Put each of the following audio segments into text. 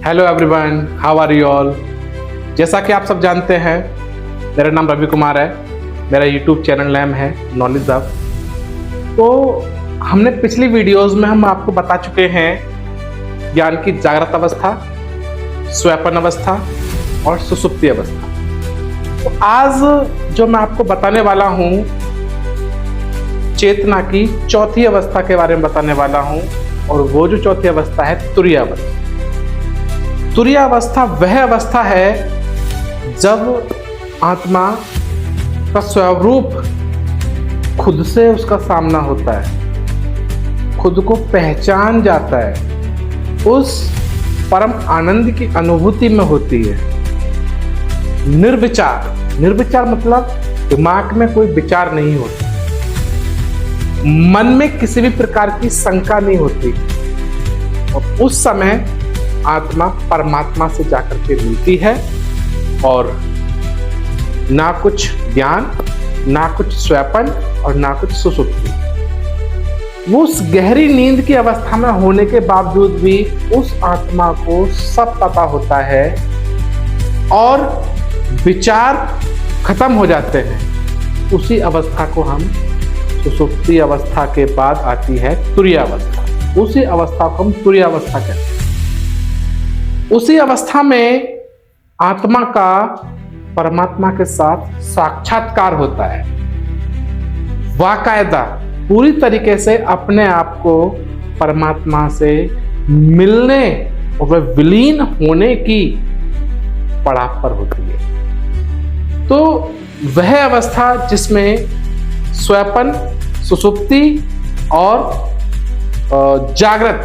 Hello everyone, how are you all. जैसा कि आप सब जानते हैं, मेरा नाम रवि कुमार है। मेरा यूट्यूब चैनल नेम है नॉलेज हब। तो हमने पिछली वीडियोस में हम आपको बता चुके हैं ज्ञान की जागृत अवस्था, स्वैपन अवस्था और सुषुप्ति अवस्था। तो आज जो मैं आपको बताने वाला हूँ, चेतना की चौथी अवस्था के बारे में बताने वाला हूँ। और वो जो चौथी अवस्था है तुरीय अवस्था। तुरीय अवस्था वह अवस्था है जब आत्मा का स्वरूप खुद से उसका सामना होता है, खुद को पहचान जाता है, उस परम आनंद की अनुभूति में होती है। निर्विचार, निर्विचार मतलब दिमाग में कोई विचार नहीं होता, मन में किसी भी प्रकार की शंका नहीं होती। और उस समय आत्मा परमात्मा से जाकर के मिलती है और ना कुछ ज्ञान, ना कुछ स्वैपन और ना कुछ सुषुप्ति। वो उस गहरी नींद की अवस्था में होने के बावजूद भी उस आत्मा को सब पता होता है और विचार खत्म हो जाते हैं। उसी अवस्था को हम सुषुप्ति अवस्था के बाद आती है तुरीय अवस्था। उसी अवस्था को हम तुरीय अवस्था कहते हैं। उसी अवस्था में आत्मा का परमात्मा के साथ साक्षात्कार होता है। बाकायदा पूरी तरीके से अपने आप को परमात्मा से मिलने और विलीन होने की पड़ाव पर होती है। तो वह अवस्था जिसमें स्वैपन, सुषुप्ति और जागृत,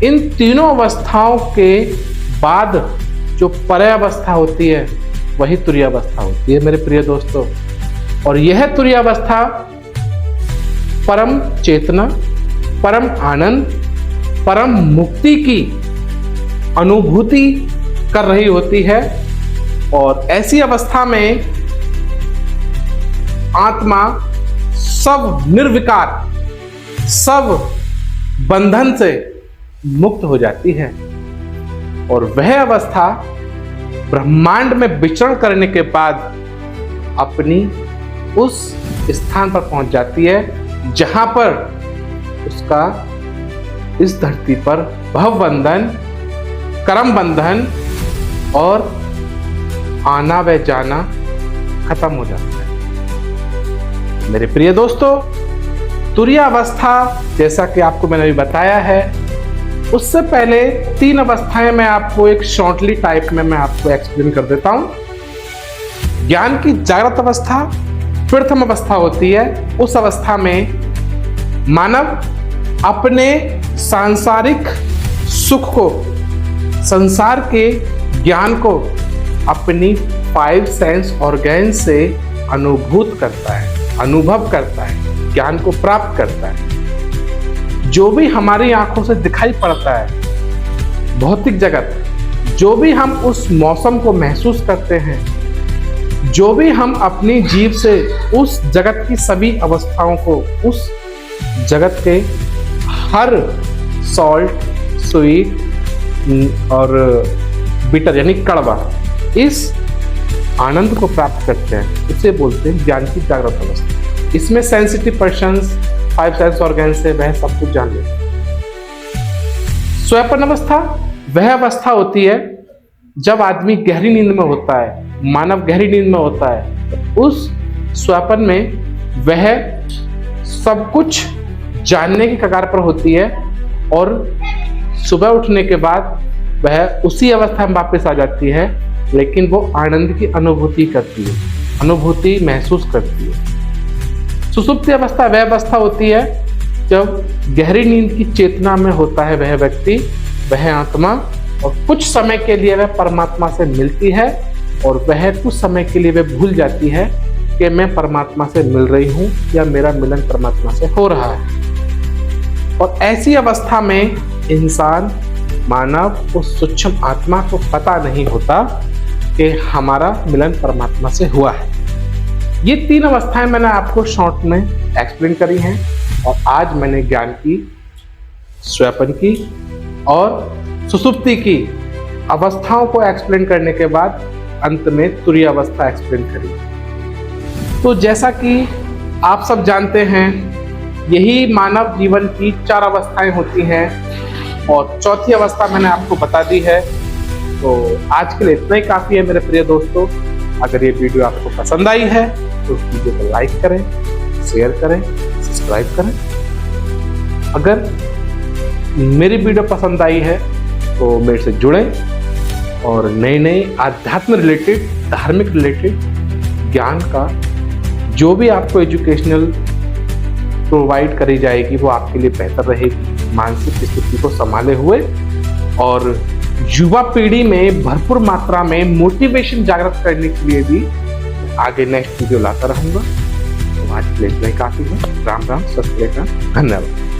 इन तीनों अवस्थाओं के बाद जो परय अवस्था होती है वही तुरीय अवस्था होती है मेरे प्रिय दोस्तों। और यह तुरीय अवस्था परम चेतना, परम आनंद, परम मुक्ति की अनुभूति कर रही होती है। और ऐसी अवस्था में आत्मा सब निर्विकार, सब बंधन से मुक्त हो जाती है। और वह अवस्था ब्रह्मांड में विचरण करने के बाद अपनी उस स्थान पर पहुंच जाती है जहां पर उसका इस धरती पर भवबंधन, कर्म बंधन और आना व जाना खत्म हो जाता है। मेरे प्रिय दोस्तों, तुरीय अवस्था जैसा कि आपको मैंने अभी बताया है, उससे पहले तीन अवस्थाएं मैं आपको एक शॉर्टली टाइप में मैं आपको एक्सप्लेन कर देता हूं। ज्ञान की जागृत अवस्था प्रथम अवस्था होती है। उस अवस्था में मानव अपने सांसारिक सुख को, संसार के ज्ञान को अपनी 5 सेंस ऑर्गन से अनुभूत करता है, अनुभव करता है, ज्ञान को प्राप्त करता है। जो भी हमारी आंखों से दिखाई पड़ता है, भौतिक जगत, जो भी हम उस मौसम को महसूस करते हैं, जो भी हम अपनी जीभ से उस जगत की सभी अवस्थाओं को, उस जगत के हर सॉल्ट, स्वीट और बिटर यानी कड़वा, इस आनंद को प्राप्त करते हैं, उसे बोलते हैं ज्ञान की जागृत अवस्था। इसमें सेंसिटिव पर्सन्स 5 सेंस ऑर्गन से वह सब कुछ जान लेते हैं। स्वैपन अवस्था वह अवस्था होती है जब आदमी गहरी नींद में होता है, मानव गहरी नींद में होता है। उस स्वैपन में वह सब कुछ जानने की कगार पर होती है और सुबह उठने के बाद वह उसी अवस्था में वापस आ जाती है, लेकिन वो आनंद की अनुभूति करती है, अनुभूति महसूस करती है। सुषुप्ति अवस्था वह अवस्था होती है जब गहरी नींद की चेतना में होता है वह व्यक्ति, वह आत्मा, और कुछ समय के लिए वह परमात्मा से मिलती है और वह कुछ समय के लिए वह भूल जाती है कि मैं परमात्मा से मिल रही हूँ या मेरा मिलन परमात्मा से हो रहा है। और ऐसी अवस्था में इंसान, मानव, उस सूक्ष्म आत्मा को पता नहीं होता कि हमारा मिलन परमात्मा से हुआ है। ये तीन अवस्थाएं मैंने आपको शॉर्ट में एक्सप्लेन करी हैं और आज मैंने ज्ञान की, स्वैपन की और सुषुप्ति की अवस्थाओं को एक्सप्लेन करने के बाद अंत में तुरीय अवस्था एक्सप्लेन करी। तो जैसा कि आप सब जानते हैं, यही मानव जीवन की 4 अवस्थाएं होती हैं और चौथी अवस्था मैंने आपको बता दी है। तो आज के लिए इतना ही काफी है मेरे प्रिय दोस्तों। अगर ये वीडियो आपको पसंद आई है तो इस वीडियो को लाइक करें, शेयर करें, सब्सक्राइब करें। अगर मेरी वीडियो पसंद आई है तो मेरे से जुड़ें और नए नए आध्यात्म रिलेटेड, धार्मिक रिलेटेड ज्ञान का जो भी आपको एजुकेशनल प्रोवाइड करी जाएगी वो आपके लिए बेहतर रहेगी, मानसिक स्थिति को संभाले हुए और युवा पीढ़ी में भरपूर मात्रा में मोटिवेशन जागृत करने के लिए भी आगे नेक्स्ट वीडियो लाता रहूंगा। तो आज के लिए इतना ही काफी है। राम राम, सत श्री अकाल, धन्यवाद।